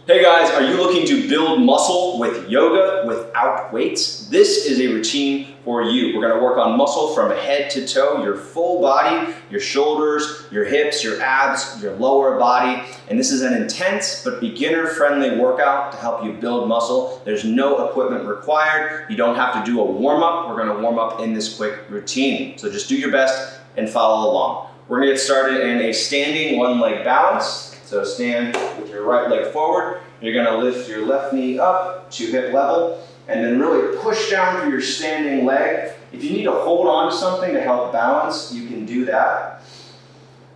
Hey guys, are you looking to build muscle with yoga without weights? This is a routine for you. We're going to work on muscle from head to toe, your full body, your shoulders, your hips, your abs, your lower body. And this is an intense but beginner-friendly workout to help you build muscle. There's no equipment required. You don't have to do a warm-up. We're going to warm up in this quick routine. So just do your best and follow along. We're going to get started in a standing one-leg balance. So stand with your right leg forward. You're going to lift your left knee up to hip level and then really push down through your standing leg. If you need to hold on to something to help balance, you can do that.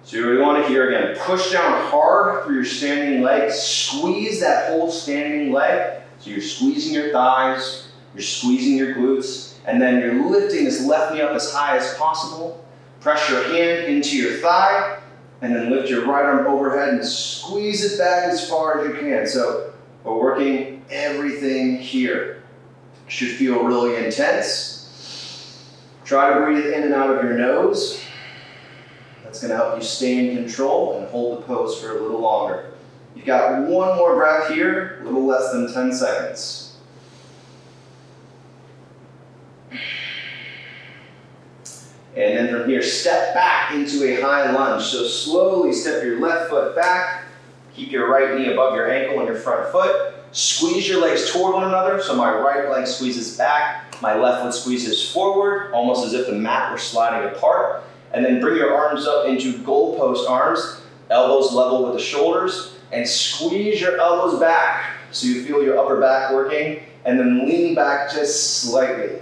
So you really want to here again, push down hard through your standing leg. Squeeze that whole standing leg. So you're squeezing your thighs, you're squeezing your glutes, and then you're lifting this left knee up as high as possible. Press your hand into your thigh. And then lift your right arm overhead and squeeze it back as far as you can. So we're working everything here. Should feel really intense. Try to breathe in and out of your nose. That's going to help you stay in control and hold the pose for a little longer. You've got one more breath here, a little less than 10 seconds. And then from here, step back into a high lunge. So slowly step your left foot back. Keep your right knee above your ankle and your front foot. Squeeze your legs toward one another. So my right leg squeezes back. My left foot squeezes forward, almost as if the mat were sliding apart. And then bring your arms up into goalpost arms. Elbows level with the shoulders. And squeeze your elbows back so you feel your upper back working. And then lean back just slightly.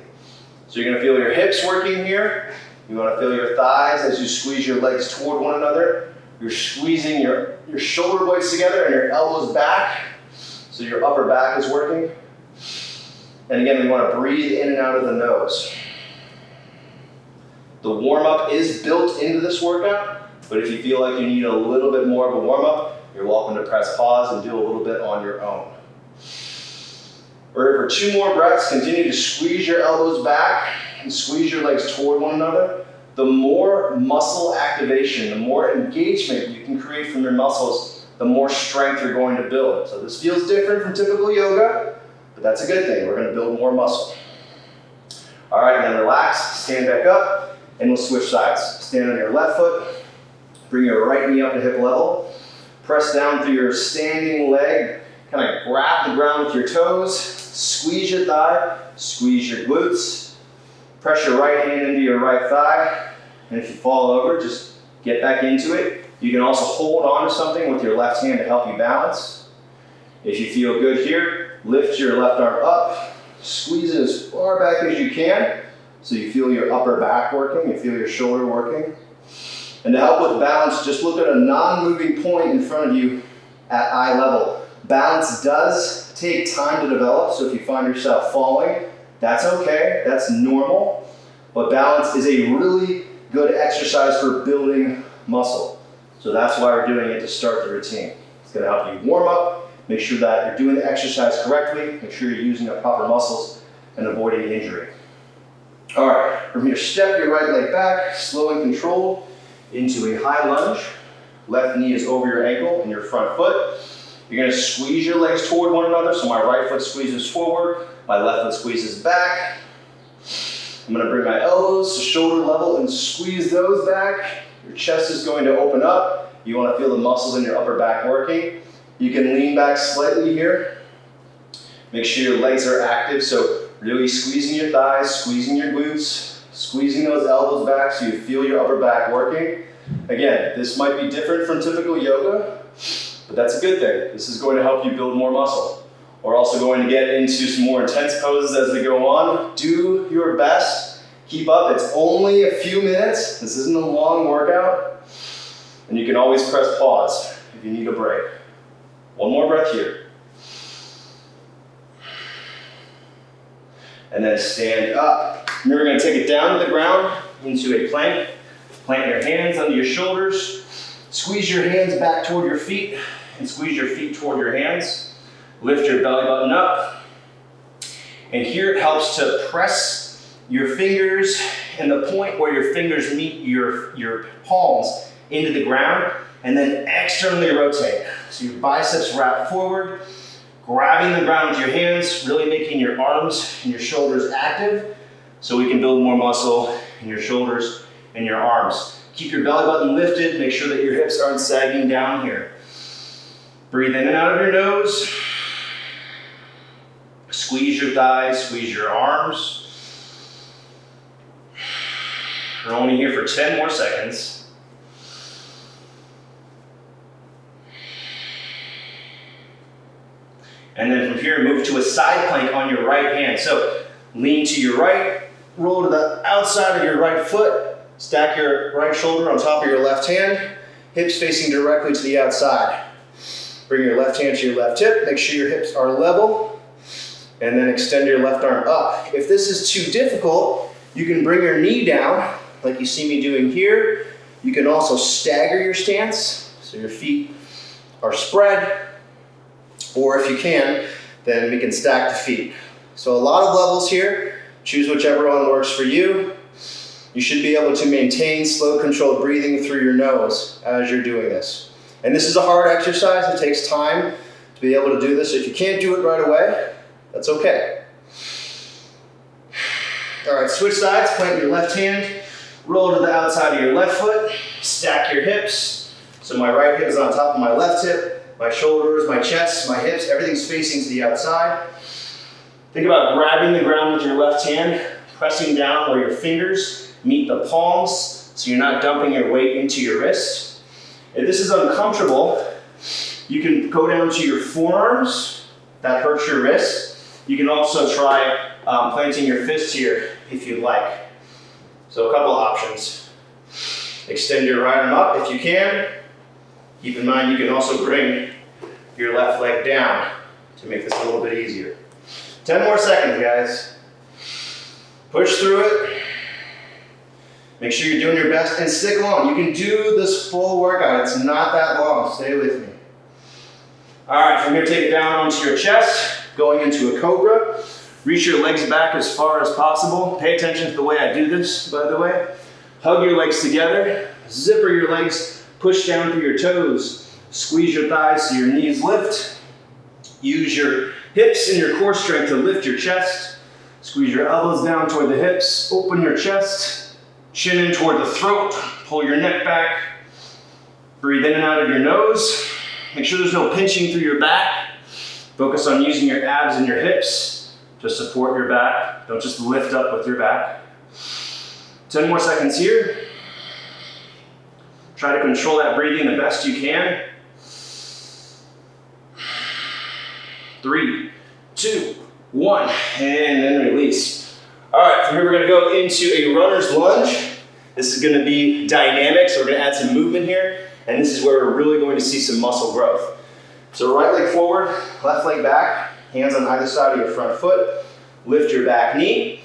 So you're going to feel your hips working here. You want to feel your thighs as you squeeze your legs toward one another. You're squeezing your shoulder blades together and your elbows back, so your upper back is working. And again, we want to breathe in and out of the nose. The warm-up is built into this workout, but if you feel like you need a little bit more of a warm-up, you're welcome to press pause and do a little bit on your own. We're here for 2 more breaths. Continue to squeeze your elbows back and squeeze your legs toward one another. The more muscle activation, the more engagement you can create from your muscles, the more strength you're going to build. So this feels different from typical yoga, but that's a good thing. We're going to build more muscle. All right, and then relax, stand back up, and we'll switch sides. Stand on your left foot, bring your right knee up to hip level, press down through your standing leg, kind of grab the ground with your toes, squeeze your thigh, squeeze your glutes. Press your right hand into your right thigh, and if you fall over, just get back into it. You can also hold on to something with your left hand to help you balance. If you feel good here, lift your left arm up, squeeze it as far back as you can, so you feel your upper back working, you feel your shoulder working. And to help with balance, just look at a non-moving point in front of you at eye level. Balance does take time to develop, so if you find yourself falling, that's okay, that's normal, but balance is a really good exercise for building muscle. So that's why we're doing it to start the routine. It's going to help you warm up, make sure that you're doing the exercise correctly, make sure you're using the proper muscles and avoiding injury. All right, from here, step your right leg back, slow and controlled, into a high lunge. Left knee is over your ankle and your front foot. You're going to squeeze your legs toward one another, so my right foot squeezes forward, my left foot squeezes back. I'm going to bring my elbows to shoulder level and squeeze those back. Your chest is going to open up. You want to feel the muscles in your upper back working. You can lean back slightly here. Make sure your legs are active, so really squeezing your thighs, squeezing your glutes, squeezing those elbows back so you feel your upper back working. Again, this might be different from typical yoga, but that's a good thing. This is going to help you build more muscle. We're also going to get into some more intense poses as we go on. Do your best. Keep up. It's only a few minutes. This isn't a long workout. And you can always press pause if you need a break. One more breath here. And then stand up. And you're going to take it down to the ground into a plank. Plant your hands under your shoulders. Squeeze your hands back toward your feet and squeeze your feet toward your hands. Lift your belly button up. And here it helps to press your fingers and the point where your fingers meet your palms into the ground. and then externally rotate. So your biceps wrap forward, grabbing the ground with your hands, really making your arms and your shoulders active so we can build more muscle in your shoulders and your arms. Keep your belly button lifted, make sure that your hips aren't sagging down here. Breathe in and out of your nose. Squeeze your thighs, squeeze your arms. We're only here for 10 more seconds. And then from here, move to a side plank on your right hand. So lean to your right, roll to the outside of your right foot, stack your right shoulder on top of your left hand, hips facing directly to the outside. Bring your left hand to your left hip, make sure your hips are level, and then extend your left arm up. If this is too difficult, you can bring your knee down, like you see me doing here. You can also stagger your stance, so your feet are spread, or if you can, then we can stack the feet. So a lot of levels here. Choose whichever one works for you. You should be able to maintain slow, controlled breathing through your nose as you're doing this. And this is a hard exercise. It takes time to be able to do this. If you can't do it right away, that's okay. All right, switch sides. Plant your left hand. Roll to the outside of your left foot. Stack your hips. So my right hip is on top of my left hip. My shoulders, my chest, my hips, everything's facing to the outside. Think about grabbing the ground with your left hand, pressing down where your fingers meet the palms, so you're not dumping your weight into your wrist. If this is uncomfortable, you can go down to your forearms. That hurts your wrist. You can also try planting your fist here if you'd like. So a couple options. Extend your right arm up if you can. Keep in mind you can also bring your left leg down to make this a little bit easier. 10 more seconds, guys. Push through it. Make sure you're doing your best and stick along. You can do this full workout. It's not that long. Stay with me. All right, from here, take it down onto your chest, going into a cobra. Reach your legs back as far as possible. Pay attention to the way I do this, by the way. Hug your legs together. Zipper your legs. Push down through your toes. Squeeze your thighs so your knees lift. Use your hips and your core strength to lift your chest. Squeeze your elbows down toward the hips. Open your chest. Chin in toward the throat. Pull your neck back. Breathe in and out of your nose. Make sure there's no pinching through your back. Focus on using your abs and your hips to support your back. Don't just lift up with your back. 10 more seconds here. Try to control that breathing the best you can. 3, 2, 1, and then release. All right, from here we're gonna go into a runner's lunge. This is gonna be dynamic, so we're gonna add some movement here, and this is where we're really going to see some muscle growth. So right leg forward, left leg back, hands on either side of your front foot, lift your back knee,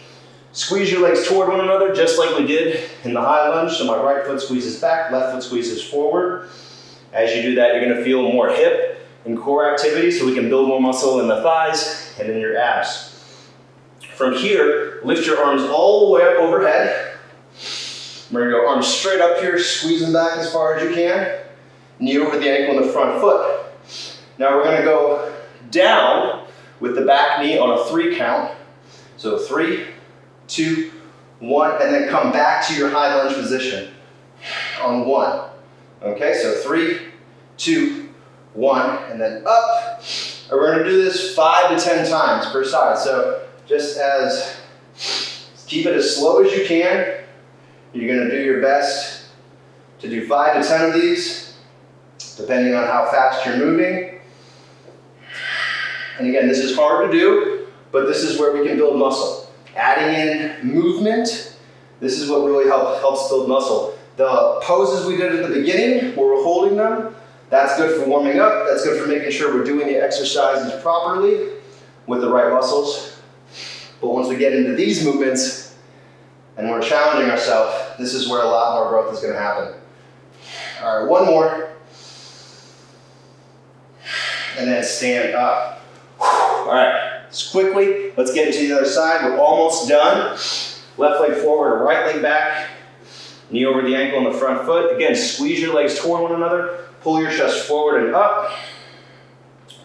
squeeze your legs toward one another, just like we did in the high lunge. So my right foot squeezes back, left foot squeezes forward. As you do that, you're gonna feel more hip and core activity, so we can build more muscle in the thighs and in your abs. From here, lift your arms all the way up overhead. We're gonna go arms straight up here, squeezing back as far as you can. Knee over the ankle in the front foot. Now we're gonna go down with the back knee on a 3 count. So 3, 2, 1, and then come back to your high lunge position on 1. Okay, so 3, 2, 1, and then up. And we're gonna do this 5 to 10 times per side. So keep it as slow as you can. You're gonna do your best to do 5 to 10 of these, depending on how fast you're moving. And again, this is hard to do, but this is where we can build muscle. Adding in movement, this is what really helps build muscle. The poses we did at the beginning, where we're holding them, that's good for warming up. That's good for making sure we're doing the exercises properly with the right muscles. But once we get into these movements and we're challenging ourselves, this is where a lot more growth is going to happen. All right, one more. And then stand up. All right, just quickly, let's get into the other side. We're almost done. Left leg forward, right leg back. Knee over the ankle on the front foot. Again, squeeze your legs toward one another. pull your chest forward and up.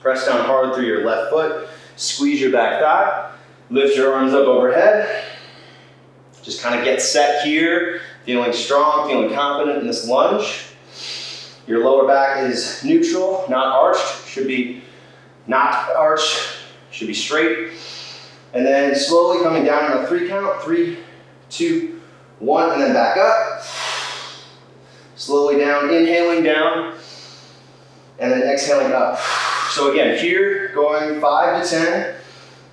Press down hard through your left foot. Squeeze your back thigh. Lift your arms up overhead. Just kind of get set here. Feeling strong, feeling confident in this lunge. Your lower back is neutral, not arched. Should be not arched, should be straight. And then slowly coming down on a 3 count. 3, 2, 1, and then back up. Slowly down, inhaling down, and then exhaling up. So again, here, going 5 to 10,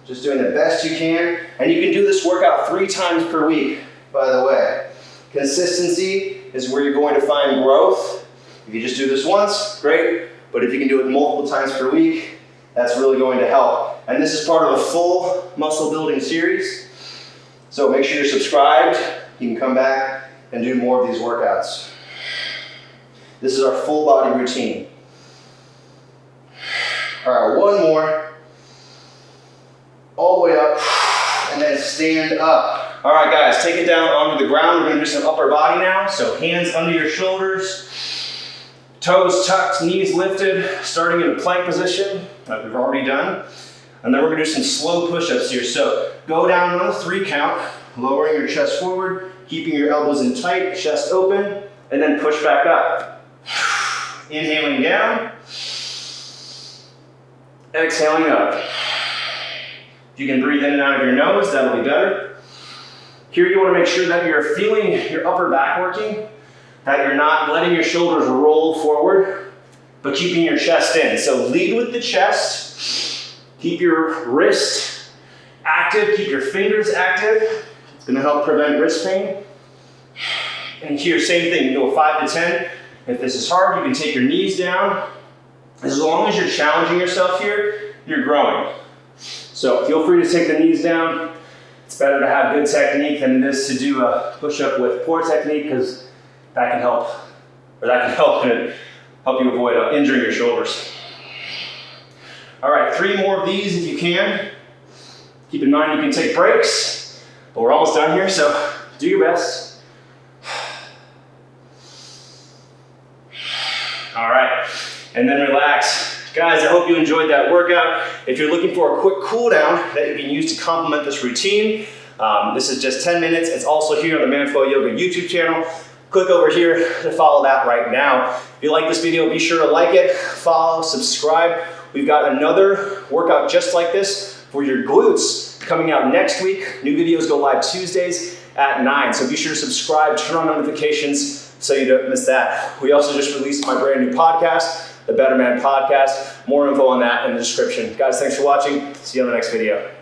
just doing the best you can. And you can do this workout 3 times per week, by the way. Consistency is where you're going to find growth. If you just do this once, great. But if you can do it multiple times per week, that's really going to help. And this is part of a full muscle building series. So make sure you're subscribed. You can come back and do more of these workouts. This is our full body routine. All right, one more. All the way up, and then stand up. All right, guys, take it down onto the ground. We're gonna do some upper body now. So hands under your shoulders, toes tucked, knees lifted, starting in a plank position, like we've already done. And then we're gonna do some slow push-ups here. So go down on a 3 count, lowering your chest forward, keeping your elbows in tight, chest open, and then push back up. Inhaling down, exhaling up. If you can breathe in and out of your nose, that'll be better. Here you want to make sure that you're feeling your upper back working, that you're not letting your shoulders roll forward, but keeping your chest in. So lead with the chest, keep your wrist active, keep your fingers active. It's going to help prevent wrist pain. And here, same thing, you go 5 to 10. If this is hard, you can take your knees down. As long as you're challenging yourself here, you're growing. So feel free to take the knees down. It's better to have good technique than it is to do a push-up with poor technique, because that can help, and help you avoid injuring your shoulders. All right, 3 more of these if you can. Keep in mind you can take breaks, but we're almost done here, so do your best. All right, and then relax. Guys, I hope you enjoyed that workout. If you're looking for a quick cool down that you can use to complement this routine, this is just 10 minutes. It's also here on the Man Flow Yoga YouTube channel. Click over here to follow that right now. If you like this video, be sure to like it, follow, subscribe. We've got another workout just like this for your glutes coming out next week. New videos go live Tuesdays at 9. So be sure to subscribe, turn on notifications so you don't miss that. We also just released my brand new podcast, the Better Man Podcast. More info on that in the description. Guys, thanks for watching. See you on the next video.